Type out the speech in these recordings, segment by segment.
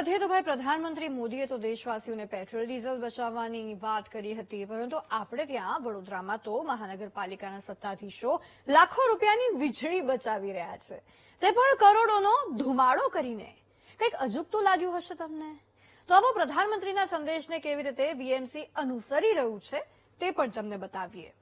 વધે તો ભાઈ પ્રધાનમંત્રી મોદીએ તો દેશવાસીઓને પેટ્રોલ ડીઝલ બચાવવાની વાત કરી હતી, પરંતુ આપણે ત્યાં વડોદરામાં તો મહાનગરપાલિકાના સત્તાધીશો લાખો રૂપિયાની વીજળી બચાવી રહ્યા છે, તે પણ કરોડોનો ધુમાડો કરીને। કંઈક અજુગતું લાગ્યું હશે તમને? તો આવો પ્રધાનમંત્રીના સંદેશને કેવી રીતે બીએમસી અનુસરી રહ્યું છે તે પણ તમને બતાવીએ।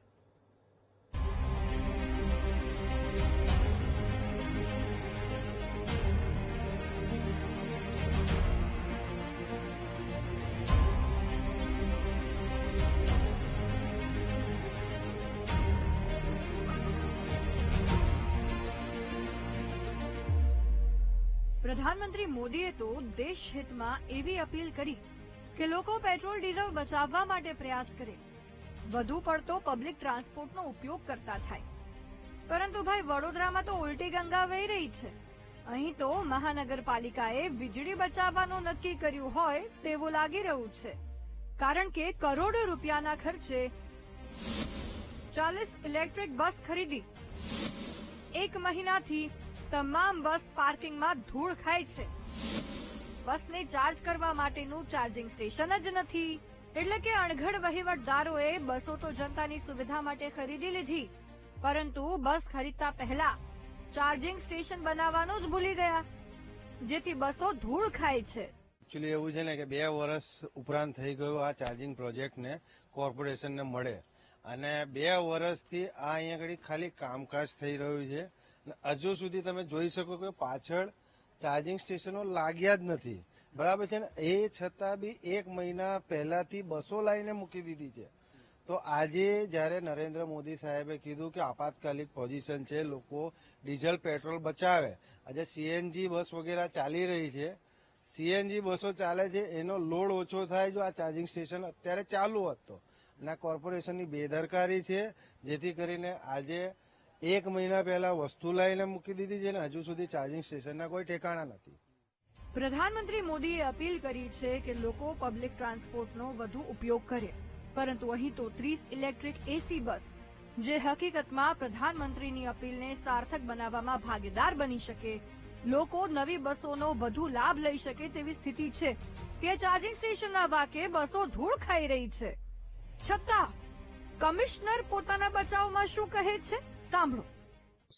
પ્રધાનમંત્રી મોદીએ તો દેશ હિતમાં એવી અપીલ કરી કે લોકો પેટ્રોલ ડીઝલ બચાવવા માટે પ્રયાસ કરે, વધુ પડતો પબ્લિક ટ્રાન્સપોર્ટનો ઉપયોગ કરતા થાય। પરંતુ ભાઈ વડોદરામાં તો ઉલટી ગંગા વહી રહી છે। અહીં તો મહાનગરપાલિકાએ વીજળી બચાવવાનું નક્કી કર્યું હોય તેવું લાગી રહ્યું છે, કારણ કે કરોડો રૂપિયાના ખર્ચે 40 ઇલેક્ટ્રિક બસ ખરીદી। 1 મહિનાથી તમામ બસ પાર્કિંગમાં ધૂળ ખાય છે। બસને ચાર્જ કરવા માટેનું ચાર્જિંગ સ્ટેશન જ નથી, એટલે કે અણઘડ વહીવટદારોએ બસો તો જનતાની સુવિધા માટે ખરીદી લીધી, પરંતુ બસ ખરીદતા પહેલા ચાર્જિંગ સ્ટેશન બનાવવાનું જ ભૂલી ગયા, જેથી બસો ધૂળ ખાય છે। એકચ્યુઅલી એવું છે ને કે 2 વર્ષ ઉપરાંત થઈ ગયું આ ચાર્જિંગ પ્રોજેક્ટને કોર્પોરેશનને મળે, અને 2 વર્ષથી આ અહીંયા આગળ ખાલી કામકાજ થઈ રહ્યું છે। હજુ સુધી તમે જોઈ શકો કે પાછળ ચાર્જિંગ સ્ટેશનો લાગ્યા જ નથી, બરાબર છે ને? એ છતાં બી 1 મહિના પહેલાથી બસો લાવીને મૂકી દીધી છે। તો આજે જયારે નરેન્દ્ર મોદી સાહેબે કીધું કે આપાતકાલિક પોઝિશન છે, લોકો ડીઝલ પેટ્રોલ બચાવે, આજે સીએનજી બસ વગેરે ચાલી રહી છે, સીએનજી બસો ચાલે છે, એનો લોડ ઓછો થાય જો આ ચાર્જિંગ સ્ટેશન અત્યારે ચાલુ હોત તો। અને કોર્પોરેશનની બેદરકારી છે, જેથી કરીને આજે 1 મહિના પહેલા વસ્તુ લાવીને મૂકી દીધી છે, ને હજુ સુધી ચાર્જિંગ સ્ટેશનના કોઈ ઠેકાણા નથી। પ્રધાનમંત્રી મોદીએ અપીલ કરી છે કે લોકો પબ્લિક ટ્રાન્સપોર્ટનો વધુ ઉપયોગ કરે, પરંતુ અહીં તો 30 ઇલેક્ટ્રિક એસી બસ, જે હકીકતમાં પ્રધાનમંત્રીની અપીલને સાર્થક બનાવવામાં ભાગીદાર બની શકે, લોકો નવી બસોનો વધુ લાભ લઈ શકે તેવી સ્થિતિ છે, તે ચાર્જિંગ સ્ટેશનના વાકે બસો ધૂળ ખાઈ રહી છે। છતાં કમિશનર પોતાના બચાવમાં શું કહે છે સાંભળો।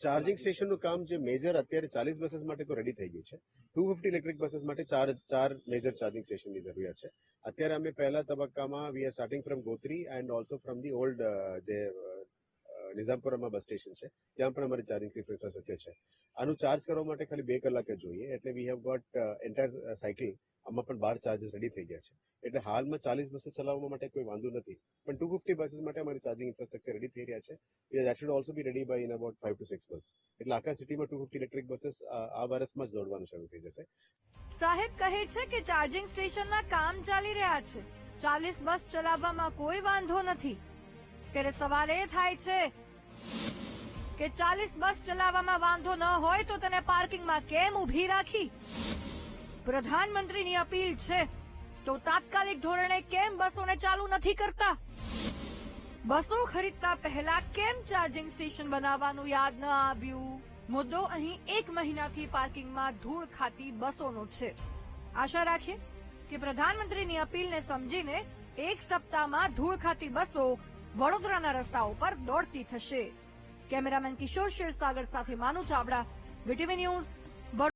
ચાર્જિંગ સ્ટેશનનું કામ જે મેજર અત્યારે 40 બસીસ માટે તો રેડી થઈ ગયું છે। 250 ઇલેક્ટ્રિક બસીસ માટે ચાર મેજર ચાર્જિંગ સ્ટેશનની જરૂરિયાત છે। અત્યારે અમે પહેલા તબક્કામાં we are starting from Gotri and also from the old જે નિઝામપુરામાં બસ સ્ટેશન છે, ત્યાં પણ અમારી ચાર્જિંગ ઇન્ફ્રાસ્ટ્રક્ચર છે। આનું ચાર્જ કરવા માટે ખાલી 2 કલાક જ જોઈએ, એટલે we have got entire cycle, આમાં પણ 12 ચાર્જિસ રેડી થઈ ગયા છે, એટલે હાલમાં 40 બસો ચલાવવા માટે કોઈ વાંધો નથી, પણ 250 બસીસ માટે અમારી ચાર્જિંગ ઇન્ફ્રાસ્ટ્રક્ચર રેડી થઈ રહ્યા છે। That should also be ready by in about 5 to 6 months, એટલે આખા સિટીમાં 250 ઇલેક્ટ્રિક બસીસ આ વર્ષમાં જ દોડવાનું શરૂ થઈ જશે। સાહેબ કહે છે કે ચાર્જિંગ સ્ટેશનના કામ ચાલી રહ્યા છે, 40 બસ ચલાવવામાં કોઈ વાંધો નથી। ત્યારે સવાલ એ થાય છે કે 40 બસ ચલાવવામાં વાંધો ન હોય તો તેને પાર્કિંગમાં કેમ ઊભી રાખી? પ્રધાનમંત્રીની અપીલ છે તો તાત્કાલિક ધોરણે કેમ બસોને ચાલુ નથી કરતા? બસો ખરીદતા પહેલા કેમ ચાર્જિંગ સ્ટેશન બનાવવાનું યાદ ન આવ્યું? મુદ્દો અહીં 1 મહિનાથી પાર્કિંગમાં ધૂળ ખાતી બસોનો છે। આશા રાખીએ કે પ્રધાનમંત્રીની અપીલને સમજીને 1 સપ્તાહમાં ધૂળ ખાતી બસો વડોદરાના રસ્તાઓ પર દોડતી થશે। કેમેરામેન કિશોર ક્ષીરસાગર સાથે માનુ ચાવડા, વીટીવી ન્યૂઝ,